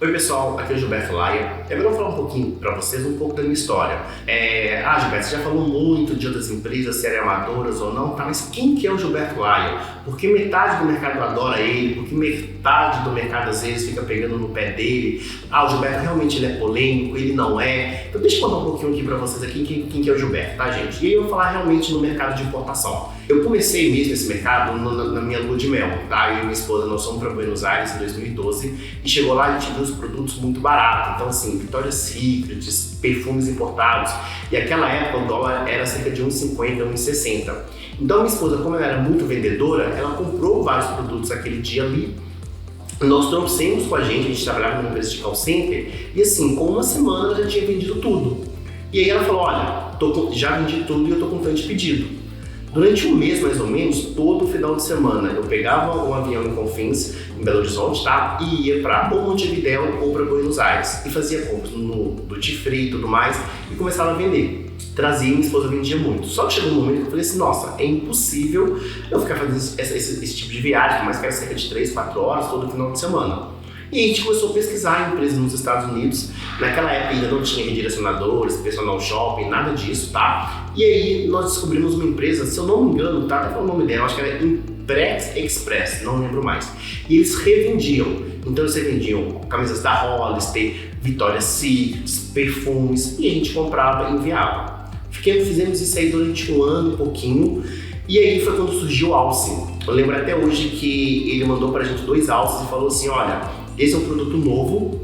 Oi pessoal, aqui é o Gilberto Laia. Eu vou falar um pouquinho para vocês um pouco da minha história. Gilberto, você já falou muito de outras empresas serem amadoras ou não, tá? Mas quem que é o Gilberto Laia? Porque metade do mercado adora ele, porque metade do mercado às vezes fica pegando no pé dele. O Gilberto realmente ele é polêmico, ele não é. Então deixa eu contar um pouquinho aqui para vocês aqui quem que é o Gilberto, tá gente? E aí eu vou falar realmente no mercado de importação. Eu comecei mesmo esse mercado na minha lua de mel, tá? Eu e minha esposa, nós fomos para Buenos Aires em 2012 e chegou lá e a gente viu os produtos muito baratos. Então assim, Victoria's Secret, perfumes importados. E naquela época o dólar era cerca de 1,50, 1,60. Então minha esposa, como ela era muito vendedora, ela comprou vários produtos aquele dia ali. Nós trouxemos com a gente trabalhava numa empresa de call center e assim, com uma semana ela já tinha vendido tudo. E aí ela falou, olha, já vendi tudo e eu tô com tanto de pedido. Durante um mês, mais ou menos, todo final de semana, eu pegava um avião em Confins, em Belo Horizonte, tá? E ia para ou Montevidéu ou para Buenos Aires. E fazia compras no duty free e tudo mais, e começava a vender. Trazia, minha esposa vendia muito. Só que chegou um momento que eu falei assim, nossa, é impossível eu ficar fazendo esse tipo de viagem, mas que era cerca de 3, 4 horas todo final de semana. E a gente começou a pesquisar empresas nos Estados Unidos. Naquela época ainda não tinha redirecionadores, personal shopping, nada disso, tá? E aí nós descobrimos uma empresa, se eu não me engano, tá? Até falando o nome dela, acho que era Impress Express, não lembro mais. E eles revendiam. Então eles revendiam camisas da Hollister, Victoria's Secret, perfumes, e a gente comprava e enviava. Fizemos isso aí durante um ano e pouquinho. E aí foi quando surgiu o Alce. Eu lembro até hoje que ele mandou pra gente 2 alces e falou assim, olha, esse é um produto novo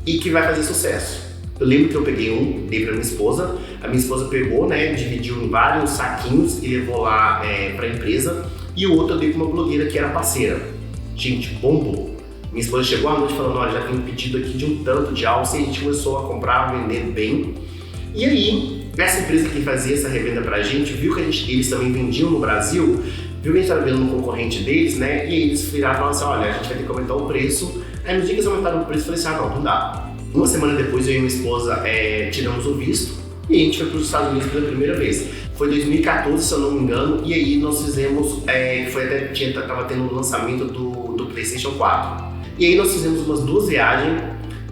e que vai fazer sucesso. Eu lembro que eu peguei um, dei pra minha esposa, a minha esposa pegou, né, dividiu em vários saquinhos e levou lá pra empresa, e o outro eu dei pra uma blogueira que era parceira. Gente, bombou. Minha esposa chegou à noite falando, olha, já tem um pedido aqui de um tanto de alce, e a gente começou a comprar, vender bem. E aí, essa empresa que fazia essa revenda pra gente, viu que eles também vendiam no Brasil, viu que a gente estava vendo um concorrente deles, né? E aí eles viraram e falaram assim, olha, a gente vai ter que aumentar o preço. Aí no dia que eles aumentaram o preço, eu falei assim, não dá. Uma semana depois, eu e minha esposa tiramos o visto e a gente foi para os Estados Unidos pela primeira vez. Foi 2014, se eu não me engano, e aí nós fizemos, tava tendo o lançamento do PlayStation 4. E aí nós fizemos umas 2 viagens.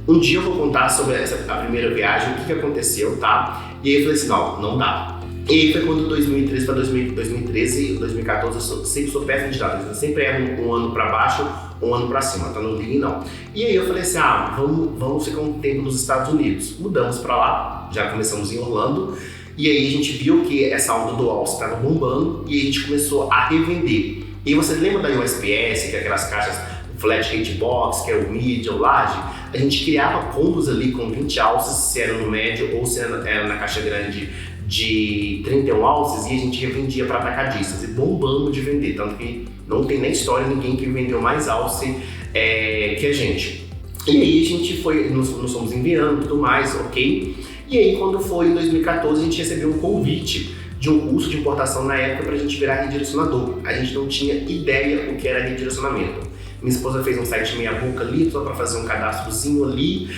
Um dia eu vou contar sobre a primeira viagem, o que aconteceu, tá? E aí eu falei assim, não dá. E aí foi quando 2013 para 2013 e 2014 eu sempre sou péssimo de datas, eu sempre erro um ano para baixo, um ano para cima, tá? Não ligue não. E aí eu falei assim, vamos ficar um tempo nos Estados Unidos. Mudamos para lá, já começamos em Orlando, e aí a gente viu que essa onda do Alce estava bombando e a gente começou a revender. E aí você lembra da USPS, que é aquelas caixas flat rate box, que é o mid ou large? A gente criava combos ali com 20 alces, se era no médio ou se era na caixa grande de 31 alces, e a gente revendia para atacadistas e bombamos de vender, tanto que não tem nem história ninguém que vendeu mais alce que a gente. E aí a gente foi, nós fomos enviando tudo mais, ok? E aí quando foi em 2014 a gente recebeu um convite de um curso de importação na época para a gente virar redirecionador. A gente não tinha ideia o que era redirecionamento. Minha esposa fez um site meia boca ali, só para fazer um cadastrozinho ali.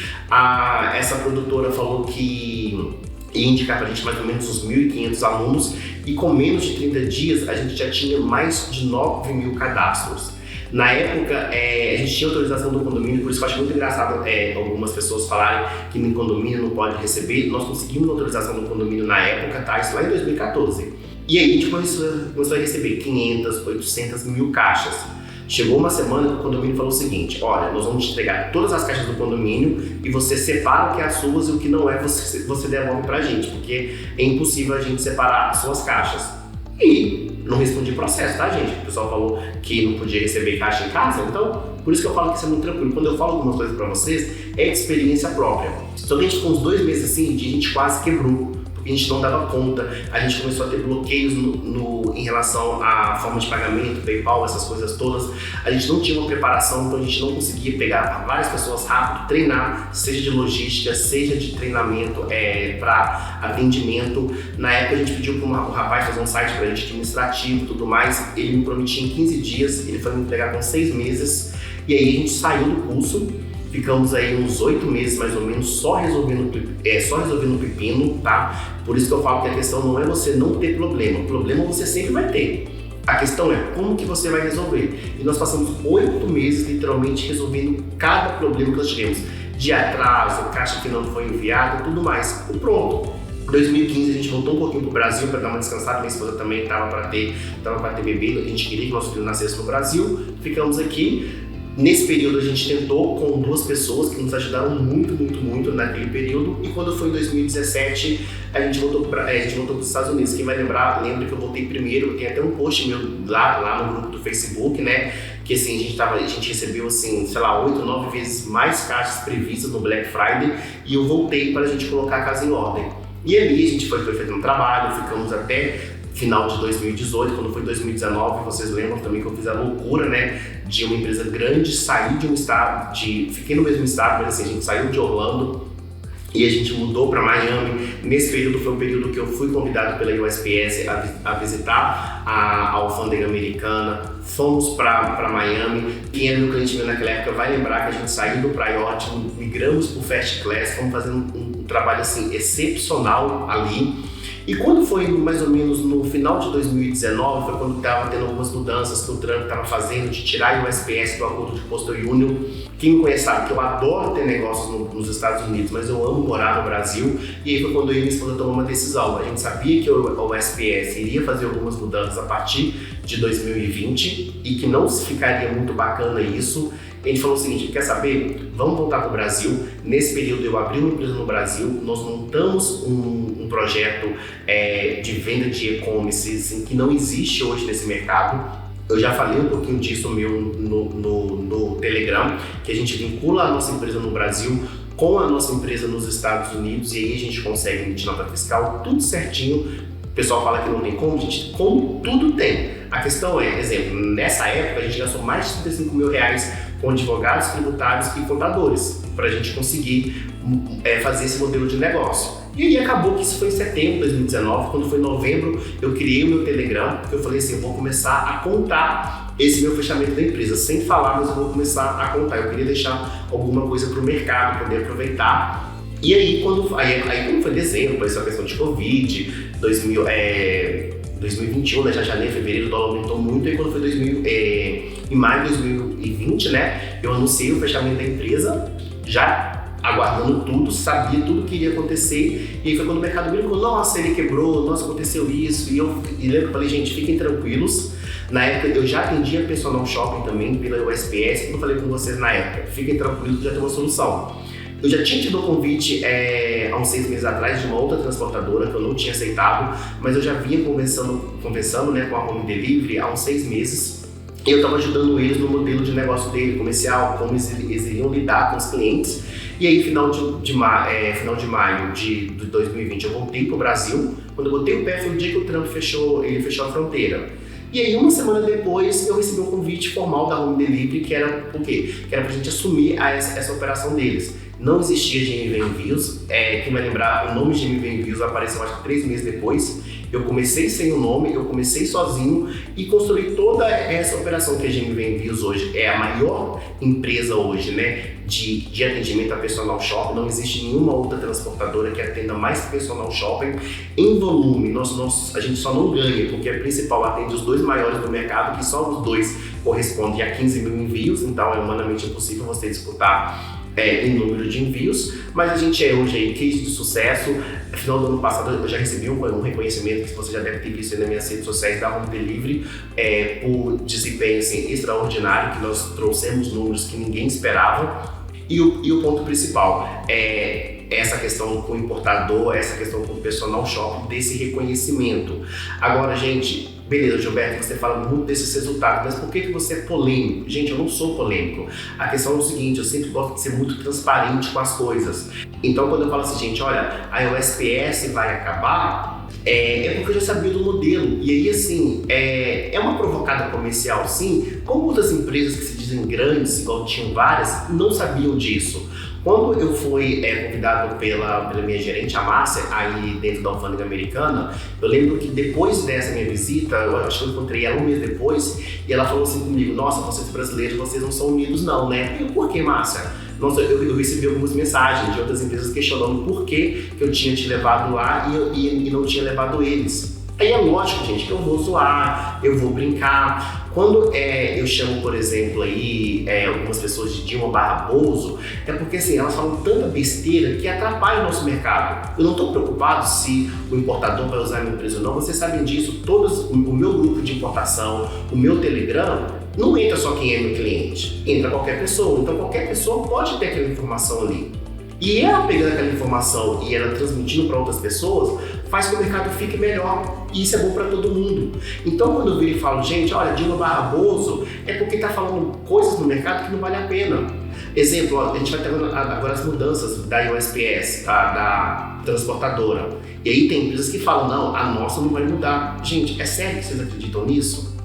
Essa produtora falou que ia indicar pra gente mais ou menos uns 1.500 alunos, e com menos de 30 dias a gente já tinha mais de 9.000 cadastros. Na época, a gente tinha autorização do condomínio, por isso que eu acho muito engraçado algumas pessoas falarem que no condomínio não pode receber. Nós conseguimos a autorização do condomínio na época, tá? Isso lá em 2014. E aí a gente começou a receber 500, 800, 1.000 caixas. Chegou uma semana que o condomínio falou o seguinte, olha, nós vamos te entregar todas as caixas do condomínio e você separa o que é as suas e o que não é, você devolve pra gente, porque é impossível a gente separar as suas caixas. E não respondi processo, tá, gente? O pessoal falou que não podia receber caixa em casa, então por isso que eu falo que isso é muito tranquilo. Quando eu falo algumas coisas pra vocês, é de experiência própria. Só que a gente ficou uns 2 meses assim, a gente quase quebrou. A gente não dava conta, a gente começou a ter bloqueios em relação à forma de pagamento, PayPal, essas coisas todas. A gente não tinha uma preparação, então a gente não conseguia pegar várias pessoas rápido, treinar, seja de logística, seja de treinamento para atendimento. Na época a gente pediu para um rapaz fazer um site para a gente administrativo e tudo mais, ele me prometia em 15 dias, ele foi me entregar com 6 meses, e aí a gente saiu do curso. Ficamos aí uns 8 meses mais ou menos só resolvendo o pepino, tá? Por isso que eu falo que a questão não é você não ter problema, o problema você sempre vai ter. A questão é como que você vai resolver. E nós passamos 8 meses literalmente resolvendo cada problema que nós tivemos. de atraso, caixa que não foi enviada, tudo mais. E pronto. Em 2015 a gente voltou um pouquinho pro Brasil para dar uma descansada, minha esposa também estava para ter bebê, a gente queria que nosso filho nascesse no Brasil, ficamos aqui. Nesse período a gente tentou com 2 pessoas que nos ajudaram muito naquele período, e quando foi em 2017 a gente voltou para os Estados Unidos. Quem vai lembra que eu voltei primeiro, tem até um post meu lá no grupo do Facebook, né, que assim, a gente recebeu assim, sei lá, 8 ou 9 vezes mais caixas previstas no Black Friday, e eu voltei para a gente colocar a casa em ordem. E ali a gente foi feito um trabalho, ficamos até final de 2018, quando foi 2019, vocês lembram também que eu fiz a loucura, né, de uma empresa grande sair de um estado, fiquei no mesmo estado, mas assim, a gente saiu de Orlando e a gente mudou para Miami. Nesse período foi um período que eu fui convidado pela USPS a visitar a alfândega americana, fomos para Miami. Quem é meu cliente meu naquela época vai lembrar que a gente saiu do Priority, migramos para o Fast Class, fomos fazendo um trabalho assim, excepcional ali. E quando foi mais ou menos no final de 2019, foi quando estava tendo algumas mudanças que o Trump estava fazendo de tirar o USPS do acordo de Postal Union. Quem me conhece sabe que eu adoro ter negócios nos Estados Unidos, mas eu amo morar no Brasil. E aí foi quando eu e minha esposa tomamos uma decisão. A gente sabia que o USPS iria fazer algumas mudanças a partir de 2020 e que não ficaria muito bacana isso. A gente falou o seguinte: quer saber? Vamos voltar para o Brasil. Nesse período eu abri uma empresa no Brasil, nós montamos um projeto de venda de e-commerce assim, que não existe hoje nesse mercado. Eu já falei um pouquinho disso no Telegram, que a gente vincula a nossa empresa no Brasil com a nossa empresa nos Estados Unidos, e aí a gente consegue emitir nota fiscal, tudo certinho. O pessoal fala que não tem como, gente, como tudo tem. A questão é, exemplo, nessa época a gente gastou mais de R$35 mil com advogados tributários e contadores para a gente conseguir fazer esse modelo de negócio. E aí acabou que isso foi em setembro de 2019, quando foi em novembro eu criei o meu Telegram, porque eu falei assim, eu vou começar a contar esse meu fechamento da empresa, sem falar, mas eu vou começar a contar. Eu queria deixar alguma coisa para o mercado poder aproveitar. E aí quando foi dezembro, foi essa questão de Covid, 2021, né, já janeiro, fevereiro, o dólar aumentou muito, e quando foi em maio de 2020, né, eu anunciei o fechamento da empresa, já aguardando tudo, sabia tudo que iria acontecer, e aí foi quando o mercado brincou, nossa, ele quebrou, nossa, aconteceu isso, e lembro que eu falei, gente, fiquem tranquilos. Na época eu já atendia personal shopping também pela USPS, como eu falei com vocês na época, fiquem tranquilos, já tem uma solução. Eu já tinha tido o convite há uns 6 meses atrás de uma outra transportadora que eu não tinha aceitado, mas eu já vinha conversando né, com a Home Delivery há uns 6 meses. E eu estava ajudando eles no modelo de negócio dele, comercial, como eles iriam lidar com os clientes. E aí, final de maio de 2020, eu voltei para o Brasil. Quando eu botei o pé, foi o dia que o Trump fechou a fronteira. E aí, uma semana depois, eu recebi um convite formal da Home Delivery, que era o quê? Que era para a gente assumir essa operação deles. Não existia GMV Envios, quem vai lembrar, o nome GMV Envios apareceu acho que 3 meses depois. Eu comecei sem o nome, eu comecei sozinho e construí toda essa operação que a GMV Envios hoje é a maior empresa hoje, né, de atendimento a personal shopping. Não existe nenhuma outra transportadora que atenda mais personal shopping em volume. A gente só não ganha porque a principal atende os 2 maiores do mercado, que só os 2 correspondem a 15 mil envios, então é humanamente impossível você disputar em número de envios, mas a gente é hoje aí case de sucesso. No final do ano passado eu já recebi um reconhecimento que você já deve ter visto aí nas minhas redes sociais da Home Delivery por desempenho assim, extraordinário, que nós trouxemos números que ninguém esperava. E o ponto principal é essa questão com o importador, essa questão com o personal shopping, desse reconhecimento. Agora, gente, beleza, Gilberto, você fala muito desses resultados, mas por que você é polêmico? Gente, eu não sou polêmico. A questão é o seguinte, eu sempre gosto de ser muito transparente com as coisas. Então, quando eu falo assim, gente, olha, a USPS vai acabar, é porque eu já sabia do modelo. E aí, assim, é uma provocada comercial, sim, como outras empresas que se dizem grandes, igual tinham várias, não sabiam disso. Quando eu fui convidado pela minha gerente, a Márcia, aí dentro da alfândega americana, eu lembro que depois dessa minha visita, eu acho que eu encontrei ela um mês depois, e ela falou assim comigo, nossa, vocês brasileiros, vocês não são unidos não, né? Eu, por que, Márcia? Nossa, eu recebi algumas mensagens de outras empresas questionando por que eu tinha te levado lá e não tinha levado eles. Aí é lógico, gente, que eu vou zoar, eu vou brincar. Quando eu chamo, por exemplo, aí, algumas pessoas de Dilma / Bozo, é porque assim, elas falam tanta besteira que atrapalha o nosso mercado. Eu não estou preocupado se o importador vai usar a minha empresa ou não, vocês sabem disso. O meu grupo de importação, o meu Telegram, não entra só quem é meu cliente, entra qualquer pessoa. Então qualquer pessoa pode ter aquela informação ali. E ela pegando aquela informação e ela transmitindo para outras pessoas, faz que o mercado fique melhor. E isso é bom para todo mundo. Então quando eu viro e falo, gente, olha, Dilma / Bozo, é porque está falando coisas no mercado que não vale a pena. Exemplo, a gente vai ter agora as mudanças da USPS, da transportadora. E aí tem empresas que falam, não, a nossa não vai mudar. Gente, é sério que vocês acreditam nisso?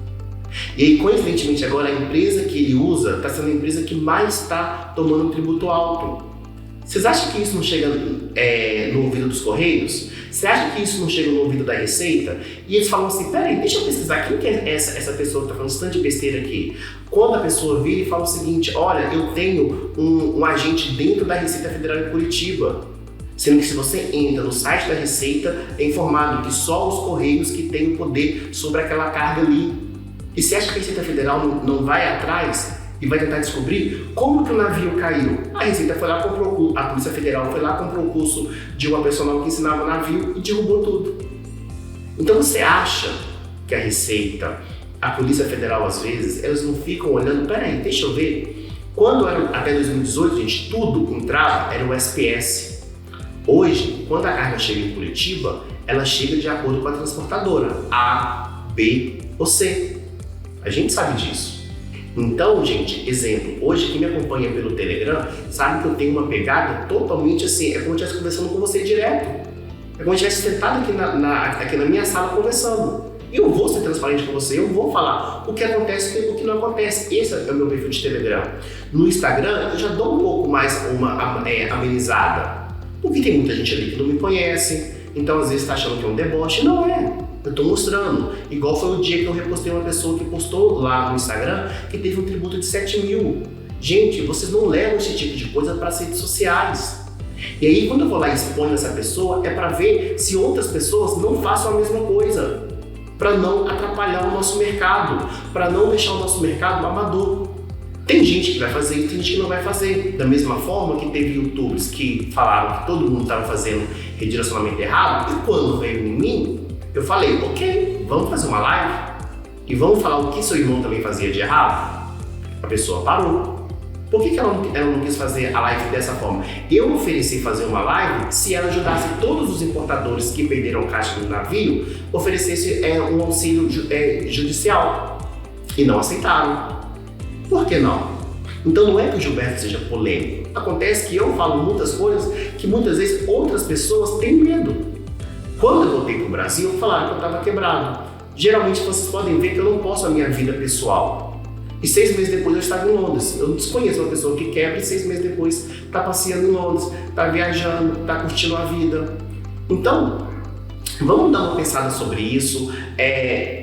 E aí, coincidentemente, agora a empresa que ele usa está sendo a empresa que mais está tomando um tributo alto. Vocês acham que isso não chega no ouvido dos Correios? Você acha que isso não chega no ouvido da Receita? E eles falam assim, peraí, deixa eu pesquisar, quem que é essa pessoa que está falando esse tanto de besteira aqui? Quando a pessoa vira e fala o seguinte, olha, eu tenho um agente dentro da Receita Federal em Curitiba. Sendo que se você entra no site da Receita, é informado que só os Correios que têm o poder sobre aquela carga ali. E você acha que a Receita Federal não vai atrás e vai tentar descobrir como que o navio caiu? A Receita foi lá, comprou, a Polícia Federal foi lá, comprou o curso de uma personal que ensinava o navio e derrubou tudo. Então você acha que a Receita, a Polícia Federal às vezes, elas não ficam olhando, peraí, deixa eu ver. Quando era até 2018, gente, tudo entrava, era o SPS. Hoje, quando a carga chega em Curitiba, ela chega de acordo com a transportadora, A, B ou C. A gente sabe disso. Então, gente, exemplo, hoje quem me acompanha pelo Telegram sabe que eu tenho uma pegada totalmente assim, é como se eu estivesse conversando com você direto. É como se eu estivesse sentado aqui na minha sala conversando. E eu vou ser transparente com você, eu vou falar o que acontece e o que não acontece. Esse é o meu perfil de Telegram. No Instagram, eu já dou um pouco mais uma amenizada. Porque tem muita gente ali que não me conhece, então às vezes está achando que é um deboche. Não é. Eu estou mostrando. Igual foi o dia que eu repostei uma pessoa que postou lá no Instagram que teve um tributo de 7 mil. Gente, vocês não levam esse tipo de coisa para as redes sociais. E aí quando eu vou lá e exponho essa pessoa, é para ver se outras pessoas não façam a mesma coisa. Para não atrapalhar o nosso mercado, para não deixar o nosso mercado amador. Tem gente que vai fazer e tem gente que não vai fazer. Da mesma forma que teve youtubers que falaram que todo mundo estava fazendo redirecionamento errado, e quando veio em mim, eu falei, ok, vamos fazer uma live e vamos falar o que seu irmão também fazia de errado? A pessoa parou. Por que ela não quis fazer a live dessa forma? Eu ofereci fazer uma live se ela ajudasse todos os importadores que perderam caixa do navio, oferecesse um auxílio judicial. E não aceitaram. Por que não? Então não é que o Gilberto seja polêmico. Acontece que eu falo muitas coisas que muitas vezes outras pessoas têm medo. Quando eu voltei para o Brasil, falaram que eu estava quebrado. Geralmente vocês podem ver que eu não posto a minha vida pessoal. E 6 meses depois eu estava em Londres. Eu desconheço uma pessoa que quebra e 6 meses depois está passeando em Londres, está viajando, está curtindo a vida. Então, vamos dar uma pensada sobre isso.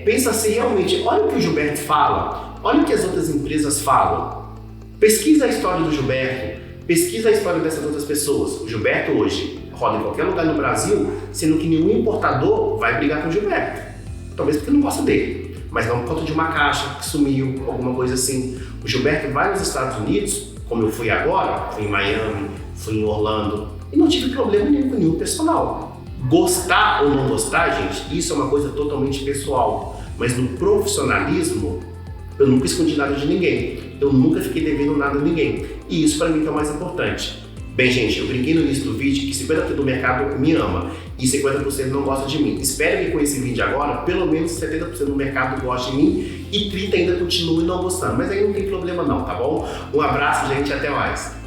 Pensa se realmente, olha o que o Gilberto fala, olha o que as outras empresas falam. Pesquisa a história do Gilberto, pesquisa a história dessas outras pessoas. O Gilberto hoje roda em qualquer lugar no Brasil, sendo que nenhum importador vai brigar com o Gilberto. Talvez porque não gosta dele, mas não por conta de uma caixa que sumiu, alguma coisa assim. O Gilberto vai nos Estados Unidos, como eu fui agora, fui em Miami, fui em Orlando, e não tive problema nenhum com nenhum personal. Gostar ou não gostar, gente, isso é uma coisa totalmente pessoal. Mas no profissionalismo, eu nunca escondi nada de ninguém. Eu nunca fiquei devendo nada a ninguém. E isso para mim que é o mais importante. Bem, gente, eu brinquei no início do vídeo que 50% do mercado me ama e 50% não gosta de mim. Espero que com esse vídeo agora, pelo menos 70% do mercado goste de mim e 30% ainda continue não gostando. Mas aí não tem problema não, tá bom? Um abraço, gente, até mais.